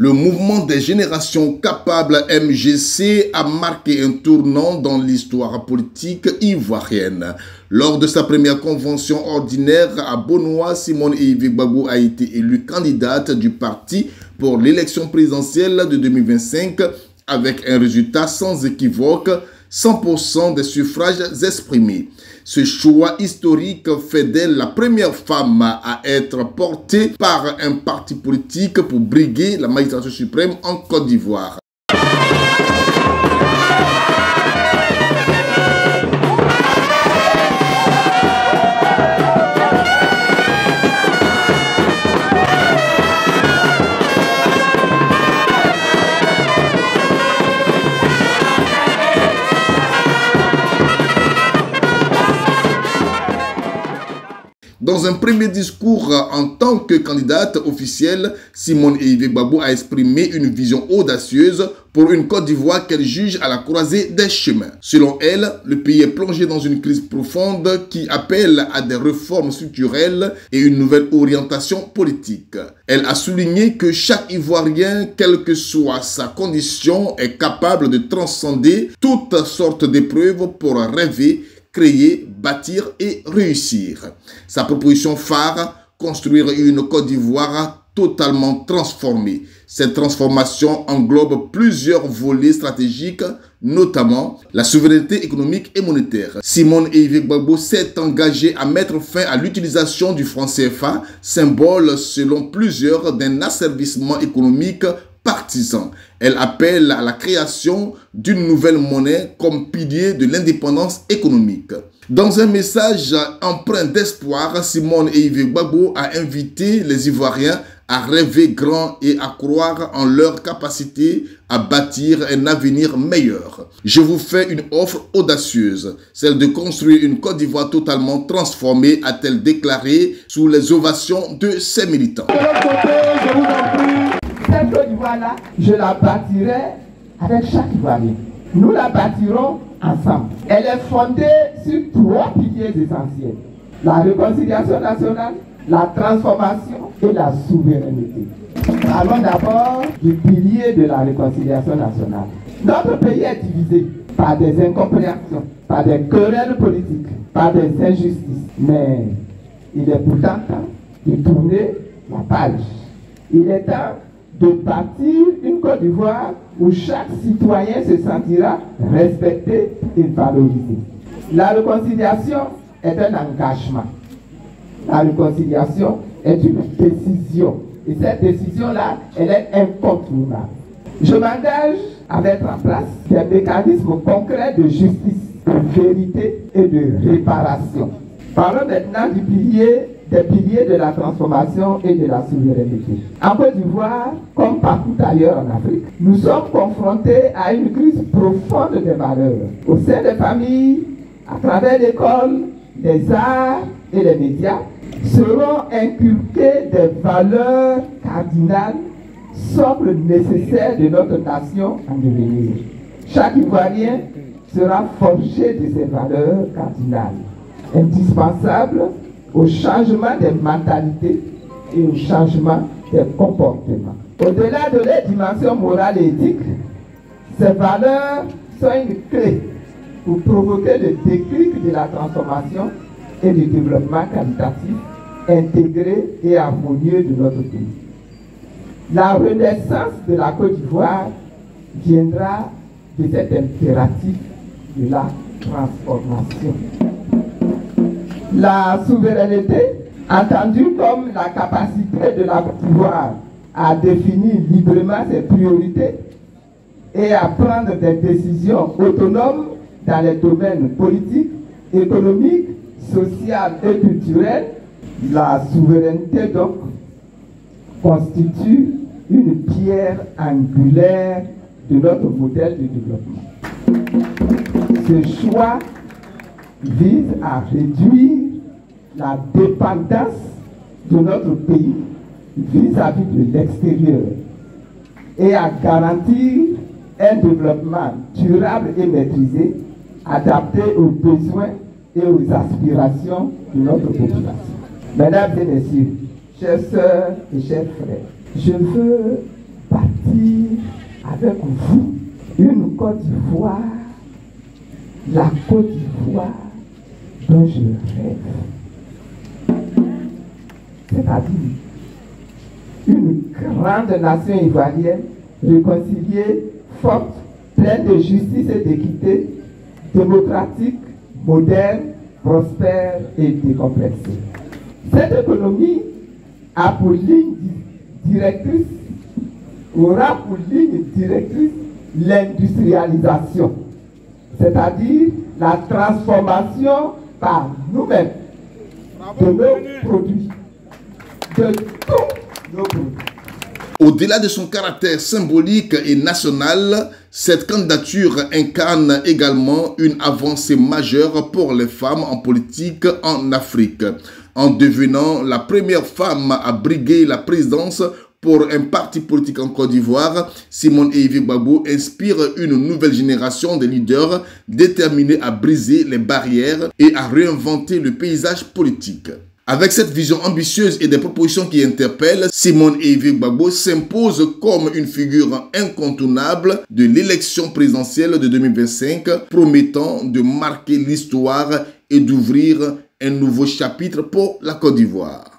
Le mouvement des générations capables MGC a marqué un tournant dans l'histoire politique ivoirienne. Lors de sa première convention ordinaire à Bonoa, Simone Eyivé Gbagbo a été élue candidate du parti pour l'élection présidentielle de 2025 avec un résultat sans équivoque, 100% des suffrages exprimés. Ce choix historique fait d'elle la première femme à être portée par un parti politique pour briguer la magistrature suprême en Côte d'Ivoire. Dans un premier discours en tant que candidate officielle, Simone Eyivé Gbagbo a exprimé une vision audacieuse pour une Côte d'Ivoire qu'elle juge à la croisée des chemins. Selon elle, le pays est plongé dans une crise profonde qui appelle à des réformes structurelles et une nouvelle orientation politique. Elle a souligné que chaque Ivoirien, quelle que soit sa condition, est capable de transcender toutes sortes d'épreuves pour rêver, créer, bâtir et réussir. Sa proposition phare, construire une Côte d'Ivoire totalement transformée. Cette transformation englobe plusieurs volets stratégiques, notamment la souveraineté économique et monétaire. Simone Eyivé Gbagbo s'est engagée à mettre fin à l'utilisation du franc CFA, symbole selon plusieurs d'un asservissement économique partisan. Elle appelle à la création d'une nouvelle monnaie comme pilier de l'indépendance économique. Dans un message empreint d'espoir, Simone Eyivé Gbagbo a invité les Ivoiriens à rêver grand et à croire en leur capacité à bâtir un avenir meilleur. Je vous fais une offre audacieuse, celle de construire une Côte d'Ivoire totalement transformée, a-t-elle déclaré sous les ovations de ses militants. Cette Côte d'Ivoire-là, je la bâtirai avec chaque Ivoirien. Nous la bâtirons ensemble. Elle est fondée sur 3 piliers essentiels. La réconciliation nationale, la transformation et la souveraineté. Parlons d'abord du pilier de la réconciliation nationale. Notre pays est divisé par des incompréhensions, par des querelles politiques, par des injustices. Mais il est pourtant temps de tourner la page. Il est temps de bâtir une Côte d'Ivoire où chaque citoyen se sentira respecté et valorisé. La réconciliation est un engagement. La réconciliation est une décision. Et cette décision-là, elle est incontournable. Je m'engage à mettre en place des mécanismes concrets de justice, de vérité et de réparation. Parlons maintenant des piliers de la transformation et de la souveraineté. En Côte d'Ivoire, comme partout ailleurs en Afrique, nous sommes confrontés à une crise profonde des valeurs. Au sein des familles, à travers l'école, les arts et les médias, seront inculquées des valeurs cardinales, socles nécessaires de notre nation en devenir. Chaque Ivoirien sera forgé de ces valeurs cardinales, indispensables au changement des mentalités et au changement des comportements. Au-delà de leur dimension morale et éthique, ces valeurs sont une clé pour provoquer le déclic de la transformation et du développement qualitatif, intégré et harmonieux de notre pays. La renaissance de la Côte d'Ivoire viendra de cet impératif de la transformation. La souveraineté, entendue comme la capacité de la Côte d'Ivoire à définir librement ses priorités et à prendre des décisions autonomes dans les domaines politiques, économiques, social et culturel, la souveraineté donc constitue une pierre angulaire de notre modèle de développement. Ce choix vise à réduire la dépendance de notre pays vis-à-vis de l'extérieur et à garantir un développement durable et maîtrisé, adapté aux besoins et aux aspirations de notre population. Mesdames et messieurs, chères sœurs et chers frères, je veux partir avec vous une Côte d'Ivoire, la Côte d'Ivoire dont je rêve. C'est-à-dire une grande nation ivoirienne, réconciliée, forte, pleine de justice et d'équité, démocratique, moderne, prospère et décomplexée. Cette économie a pour ligne directrice, aura pour ligne directrice l'industrialisation, c'est-à-dire la transformation par nous-mêmes de nos produits, de tous nos produits. Au-delà de son caractère symbolique et national, cette candidature incarne également une avancée majeure pour les femmes en politique en Afrique. En devenant la première femme à briguer la présidence pour un parti politique en Côte d'Ivoire, Simone Eyivé Gbagbo inspire une nouvelle génération de leaders déterminés à briser les barrières et à réinventer le paysage politique. Avec cette vision ambitieuse et des propositions qui interpellent, Simone Eyivé Gbagbo s'impose comme une figure incontournable de l'élection présidentielle de 2025, promettant de marquer l'histoire et d'ouvrir un nouveau chapitre pour la Côte d'Ivoire.